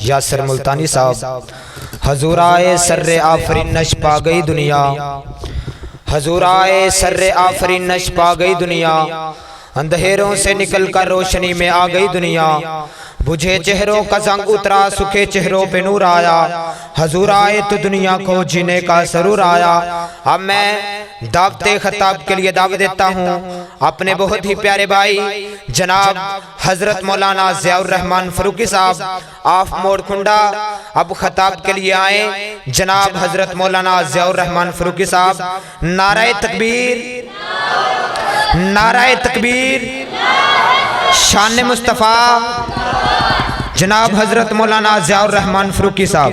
یاسر ملتانی صاحب، حضور آئے سر آفرین نش پا گئی دنیا، حضور آئے سر آفرین نش پا گئی دنیا، اندھیروں سے نکل کر روشنی میں آ گئی دنیا، بجھے چہروں کا زنگ اترا سکھے چہروں پہ نور آیا، حضور آئے تو دنیا کو جینے کا سرور آیا۔ اب میں دعوت خطاب کے لیے دعوت دیتا ہوں اپنے بہت ہی پیارے بھائی جناب حضرت مولانا ضیاء الرحمن فاروقی صاحب آف موڑ کھنڈا، اب خطاب کے لیے آئیں جناب حضرت مولانا ضیاء الرحمن فاروقی صاحب۔ نعرہ تکبیر، نعرہ تکبیر، شان مصطفیٰ جناب حضرت مولانا ضیاء الرحمن فاروقی صاحب۔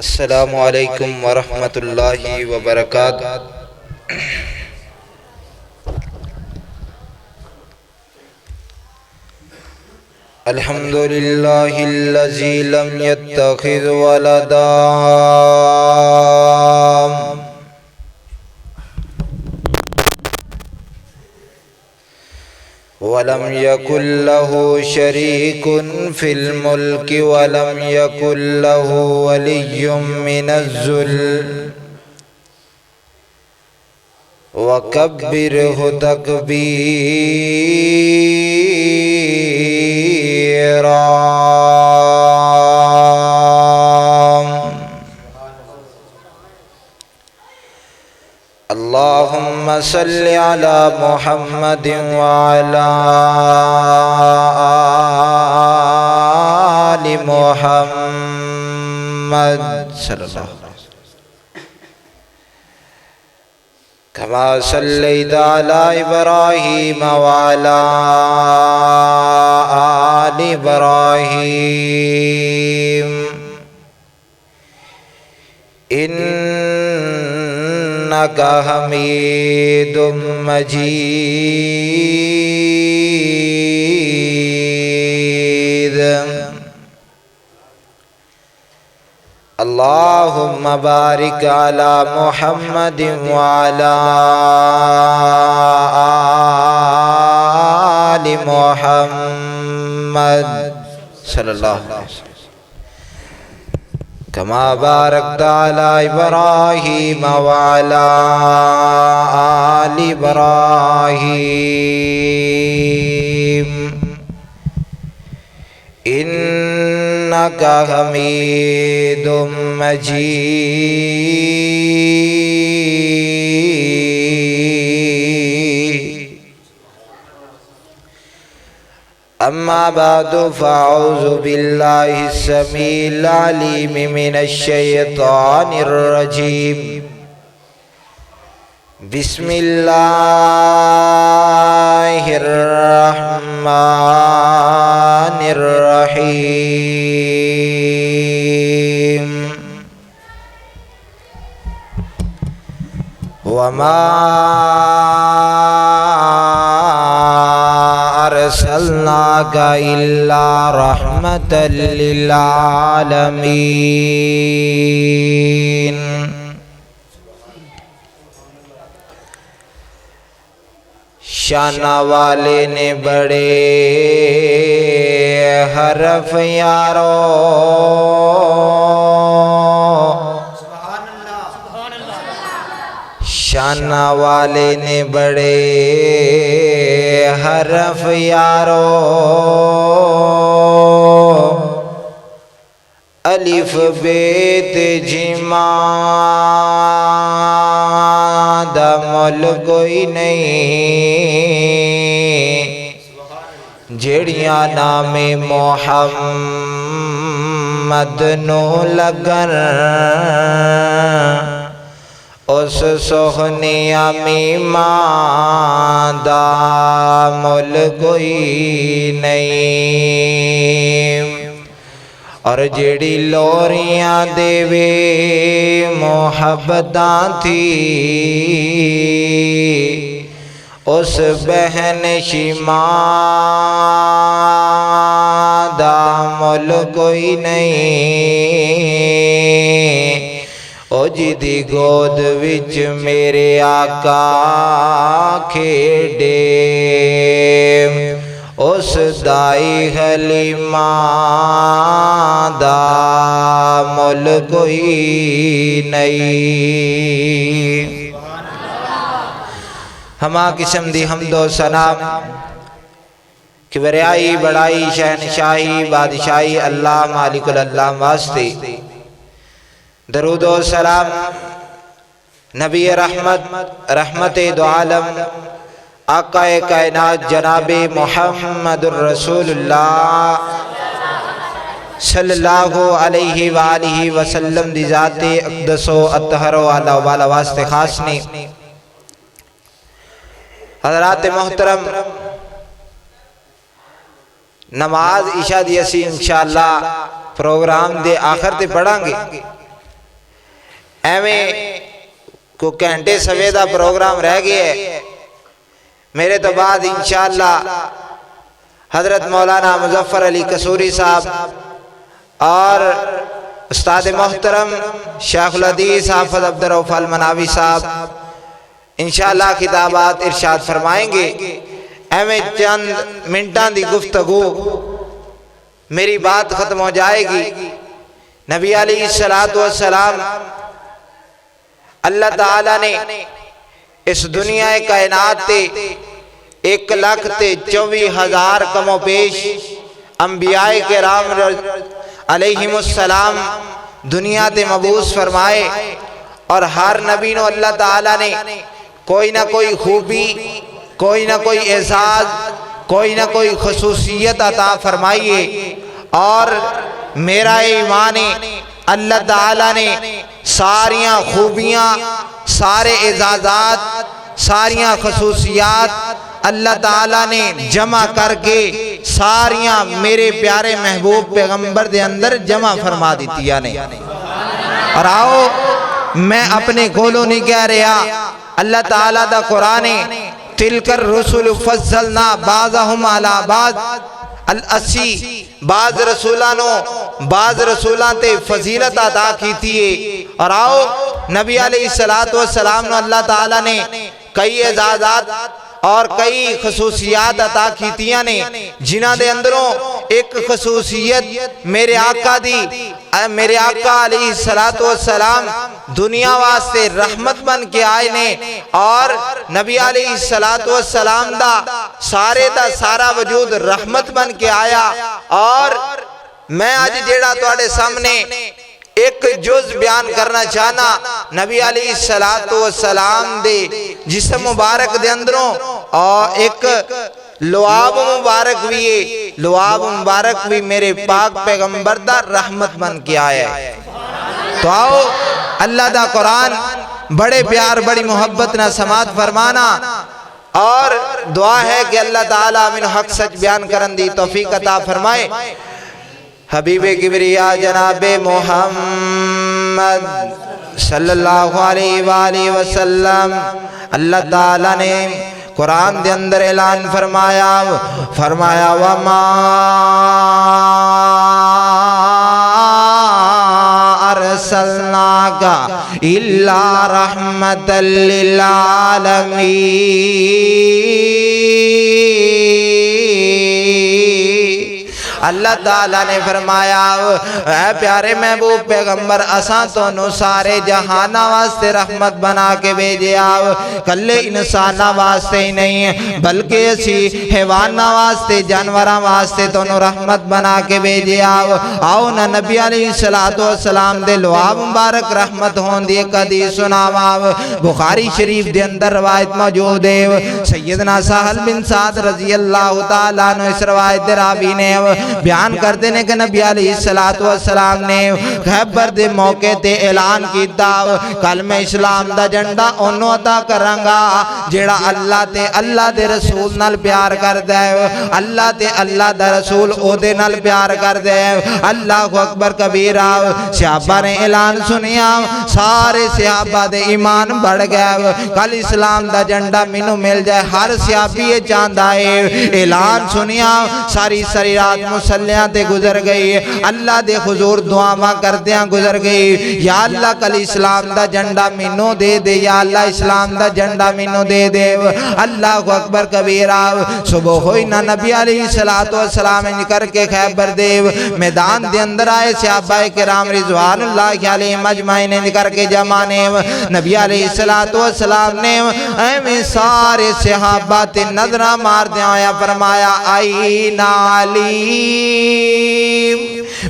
السلام علیکم ورحمۃ اللہ وبرکاتہ۔ الحمدللہ الذی لم یتخذ ولدا ولم يكن له شريك في الملك ولم يكن له ولي من الذل وكبره تكبيرا۔ اللهم صل على محمد وعلى آل محمد صلی اللہ علیہ وسلم كما صليت على إبراهيم وعلى آل إبراهيم إنك حميد مجيد۔ اللهم بارك على محمد وعلى آل محمد صلی اللہ علیہ وسلم كما باركت على إبراهيم وعلى آل إبراهيم إنك حميد مجيد۔ أما بعد فأعوذ بالله السميع العليم من الشيطان الرجيم، بسم الله الرحمن الرحيم۔ وما أرسلناك إلا رحمة للعالمين۔ شان والے نے بڑے حرف یارو، شان والے نے بڑے حرف یارو، الف بیت جمع دا مل کوئی نہیں، جڑیاں نام محمد نو لگن اس سوہنیا میماں دا مل کوئی نہیں اور جیڑی لوریاں دیوے محبتاں تھی اس بہن شیماں دا مل کوئی نہیں او جی دی گود وچ میرے آقا کھیڈے اس دائی حلیمہ دا مل کوئی نہیں ہما قسم دی حمد و ثنا کبریائی بڑائی شہنشاہی بادشاہی اللہ مالک اللہ واسطے درود و سلام نبی رحمت دو عالم آقا کائنات جناب محمد الرسول اللہ صلی اللہ علیہ وآلہ وسلم دی ذات اقدس و اطہر و والا واسطے خاص نے حضرات محترم نماز عشاء دی اسی انشاءاللہ پروگرام دے آخر تے پڑھاں گے ایویں کو گھنٹے سوے دا پروگرام رہ گیا ہے میرے تو بعد انشاءاللہ حضرت مولانا مظفر علی قصوری صاحب اور استاد محترم شیخ الحدیث حافظ عبدالرؤف المناوی صاحب انشاءاللہ خطابات ارشاد فرمائیں گے ایویں چند منٹان دی گفتگو میری بات ختم ہو جائے گی نبی علیہ السلام اللہ تعالیٰ نے اس دنیا کائنات تے 1,24,000 کم و پیش انبیاء کرام علیہم السلام دنیا تے مبعوث فرمائے اور ہر نبی نو اللہ تعالیٰ نے کوئی نہ کوئی خوبی کوئی نہ کوئی اعزاز کوئی نہ کوئی خصوصیت عطا فرمائیے اور میرا ایمان ہے اللہ تعالیٰ نے ساریاں خوبیاں سارے اعزازات ساریاں خصوصیات اللہ تعالیٰ نے جمع کر کے ساریاں میرے پیارے محبوب پیغمبر دے اندر جمع فرما دیتی نے اور آؤ میں اپنے گولوں نہیں کہہ رہا اللہ تعالیٰ دا قرآن تلک الرسل فضلنا بعضهم على بعض الاسی بعض رسولان تے فضیلت عطا کیتی ہے اور آؤ نبی علیہ السلام نو اللہ تعالیٰ نے کئی اعزازات اور کئی خصوصیات عطا کیتیاں نے جنہ دے اندروں ایک خصوصیت میرے آقا علیہ السلام دنیا واسطے رحمت بن کے آئے نے اور نبی علیہ السلام دا سارا وجود رحمت بن کے آیا اور میں آج جیڑا تواڈے سامنے ایک جز بیان کرنا چاہنا نبی علیہ السلام دے جسم مبارک دے اندروں اور ایک لعاب مبارک بھی ہے لعاب مبارک بھی میرے پاک پیغمبر دا رحمت بن کے آیا ہے تو آؤ اللہ دا قرآن بڑے پیار بڑی محبت نہ سماعت فرمانا اور دعا ہے کہ اللہ تعالیٰ من حق سچ بیان کرن دی توفیق عطا فرمائے حبیب کبریا جناب محمد صلی اللہ علیہ وآلہ وسلم اللہ تعالیٰ نے قرآن دے اندر اعلان فرمایا وَمَا أَرْسَلْنَاكَ إِلَّا رَحْمَةً لِّلْعَالَمِينَ اللہ تعالیٰ نے فرمایا اے پیارے محبوب پیغمبر اساں تو سارے جہانہ واسطے رحمت بنا کے بھیجے آو کلے انسانہ واسطے ہی نہیں بلکہ اسی حیوانہ واسطے جانوراں واسطے تو رحمت بنا کے بھیجے آو نہ نبی علیہ السلام دے لعاب مبارک رحمت ہون دی ایک حدیث سناواں بخاری شریف دے اندر روایت موجود ہے سیدنا سہل بن سعد رضی اللہ تعالیٰ عنہ اس روایت دے راوی نے بیان کرتے ہیں کہ نبی علیہ السلام نے خیبر دے موقع تے اعلان کیتا کلمہ اسلام دا جھنڈا اونوں عطا کرانگا جیڑا اللہ تے اللہ دے رسول نال پیار کردا ہے، اللہ تے اللہ دا رسول او دے نال پیار کردا ہے۔ اللہ اکبر کبیرہ۔ صحابہ نے اعلان سنیا، سارے صحابہ دے ایمان بڑھ گئے، کل اسلام دا جھنڈا مینوں مل جائے، ہر صحابی یہ چاہندا ہے۔ اعلان سنیا، ساری رات مصلیاں تے گزر گئی، اللہ دے حضور دعاواں کردیاں گزر گئی، یا اللہ کل اسلام دا جھنڈا مینوں دے دے، یا اللہ اسلام دا جھنڈا مینوں دے دے۔ اللہ اکبر کبیرہ۔ صبح ہوئی نہ نبی علیہ السلام کر کے خیبر دے میدان دے اندر آئے، صحابہ کرام رضوان اللہ علیہم اجمعین کر کے جمانے نبی علیہ السلام نے ایویں سارے صحابہ تے نظرہ مار دیا یا فرمایا آئین علی،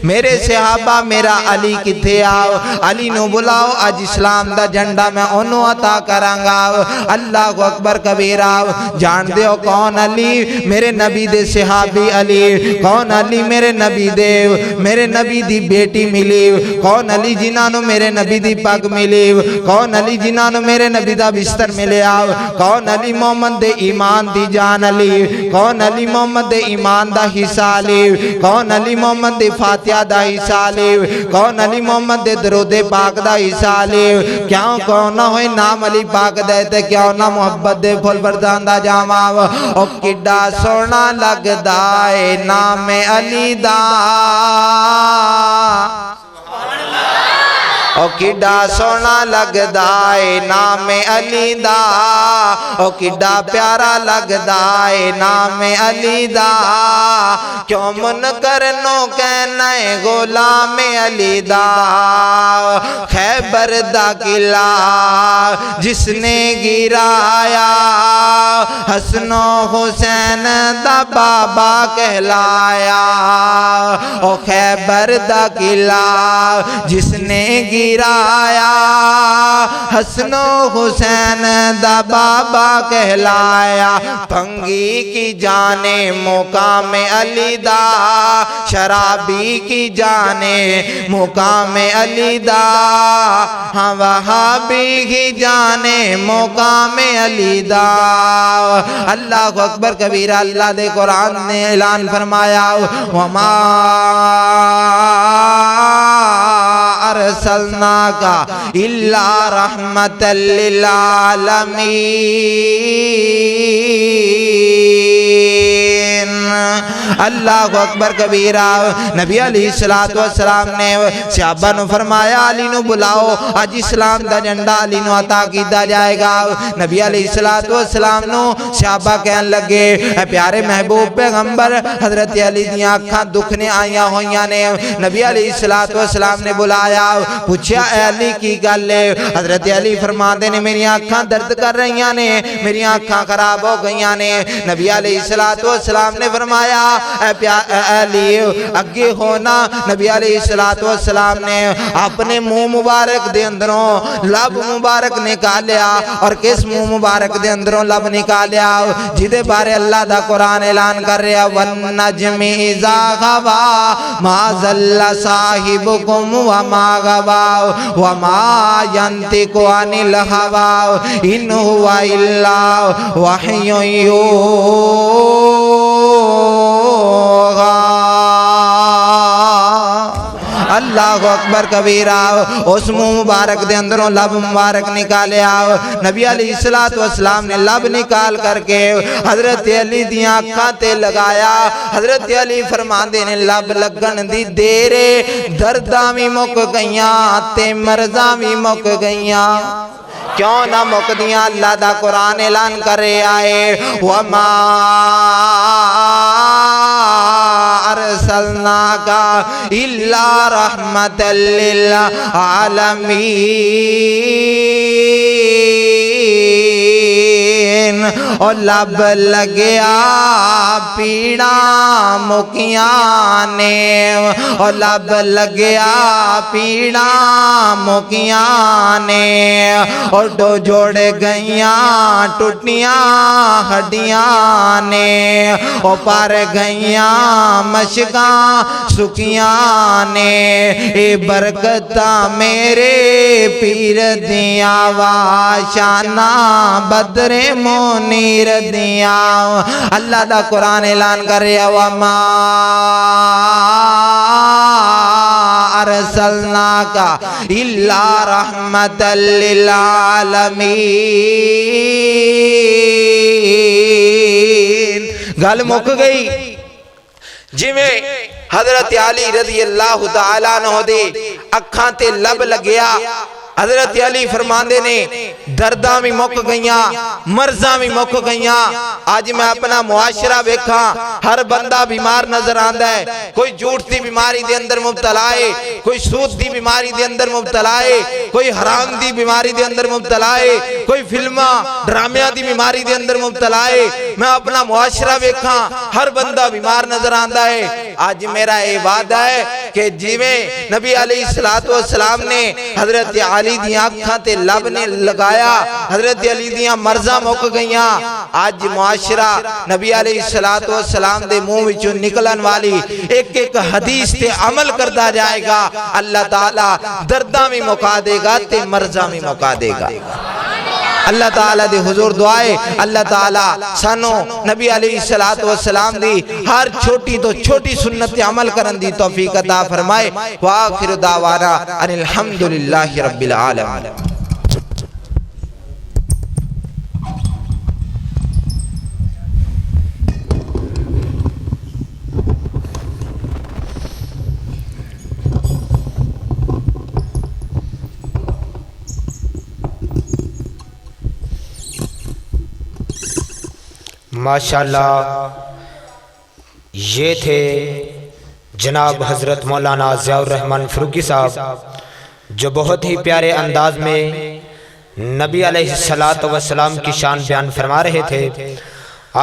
میرے صحابہ میرا علی کتھے آؤ، علی نو بلاؤ، آج اسلام دا جھنڈا میں انہوں عطا کرانگا۔ اللہ اکبر کبیرہ۔ جان دیو کون علی؟ میرے نبی دے صحابی علی۔ کون علی؟ میرے نبی دے، میرے نبی دی بیٹی ملی۔ کون علی؟ جنہاں میرے نبی دی پگ ملی۔ کون علی؟ جنہاں میرے نبی دا بستر ملیا۔ کون علی؟ محمد دے ایمان دی جان علی۔ کون علی؟ محمد دے ایمان دا حصہ علی۔ کون علی؟ محمد دے فاتحہ دا حصہ علی۔ کون علی؟ محمد دے درود پاک دا حصہ علی۔ کیوں کون نہ ہوئے نام علی پاک دے تے کیوں نہ محبت دے پھول بردان دا جاماو، او کڈا سونا لگ دائے نام علی دا، او کڈا سونا لگدا اے نام علی دا، او کڈا پیارا لگدا اے نام علی دا، کیوں منکر نو کہنا اے غلام علی دا۔ خیبر دا قلعہ جس نے گرایا، حسن و حسین دا بابا کہلایا، او خیبر دا قلعہ جس نے گرایا، حسن و حسین دا بابا کہلایا، پنگی کی جانے مقام علی دا، شرابی کی جانے مقام علی دا، ہاں وہابی کی جانے مقام علی دا۔ اللہ اکبر کبیرہ۔ اللہ دے قرآن نے اعلان فرمایا وما ارسلناک الا رحمت للعالمین۔ اللہ اکبر کبیرہ۔ نبی علیہ السلام نے صحابہ نو فرمایا علی نو بلاؤ، آج اسلام دا جھنڈا علی نو عطا کیتا جائے گا۔ نبی علیہ السلام نو صحابہ کہن لگے اے پیارے محبوب پیغمبر، حضرت علی دیاں آنکھاں دکھنے آئیاں ہوئیاں نے۔ نبی علیہ السلام نے بلایا، پوچھیا اے علی کی گل ہے؟ حضرت علی فرماندے نے میری آنکھاں درد کر رہیاں نے، میری آنکھاں خراب ہو گئیاں نے۔ نبی علیہ السلام نے فرمایا اے علی اگے ہونا۔ نبی علیہ السلام نے اپنے منہ مبارک دے اندروں لب مبارک نکالیا، اور کس منہ مبارک دے اندروں لب نکالیا جدے بارے اللہ دا قرآن اعلان کر رہا وَالنَّجْمِ إِذَا غَوَا مَا ضَلَّ صَاحِبُكُمْ وَمَا غَوَا وَمَا يَنطِقُ عَنِ الْهَوَا إِنْ هُوَ إِلَّا وَحْيٌ يُوحَىٰ۔ اللہ اکبر کبیرہ۔ اس منہ مبارک دے اندروں لب مبارک نکالیا۔ نبی علیہ السلام نے لب نکال کر کے حضرت علی دیاں آنکھاں تے لگایا۔ حضرت علی فرماندے نے لب لگن دی دیرے درداں وی مک گئیاں تے مرضاں وی مک گئیاں۔ کیوں نہ مک دیاں؟ اللہ دا قرآن اعلان کر رہے آئے وَمَا ارسلناک الا رحمت للعالمین۔ اور لب لگیا پیڑا مکیاں نے اور لب لگیا پیڑا مکیاں نے اور دو جوڑ گئیاں ٹوٹیاں ہڈیاں نے اور پار گئیاں مشکاں سکیاں نے اے برکتہ میرے پیر دیاں واشانہ بدر منیر دیاں اللہ دا قرآن اعلان کر رہا وما ارسلناک الا رحمت للعالمین گل مک گئی جی میں حضرت علی رضی اللہ تعالیٰ عنہ دے اکھاں تے لب لگیا حضرت علی فرماندے نے درداں بھی مک گئیاں مرضاں بھی مک گئیاں آج میں اپنا معاشرہ بیکھاں ہر بندہ بیمار نظر آندا ہے کوئی جھوٹ دی بیماری دے اندر مبتلا ہے کوئی سود دی بیماری دے اندر مبتلا ہے کوئی حرام دی بیماری دے اندر مبتلا ہے کوئی فلماں ڈرامیاں دی بیماری دے اندر مبتلا ہے میں اپنا معاشرہ بیکھاں ہر بندہ بیمار نظر آندا ہے آج میرا یہ وعدہ ہے کہ جویں نبی علیہ السلام نے حضرت علی دیاں اکھاں تے لب نے لگایا حضرت علی دیاں مرضاں مک گئیاں آج معاشرہ نبی علیہ السلام دے منہ وچوں نکلن والی ایک ایک حدیث تے عمل کردا جائے گا اللہ تعالیٰ درداں بھی مکا دے گا تے مرضاں بھی مکا دے گا اللہ تعالیٰ دے حضور دعائے اللہ تعالیٰ سانو نبی علیہ السلام دی ہر چھوٹی تو چھوٹی سنت عمل کرن دی توفیق عطا فرمائے وآخر دعوانا ان الحمدللہ رب العالمین ماشاءاللہ یہ تھے جناب حضرت مولانا ضیاء الرحمن فروغی صاحب جو بہت ہی پیارے انداز میں نبی علیہ السلام کی شان بیان فرما رہے تھے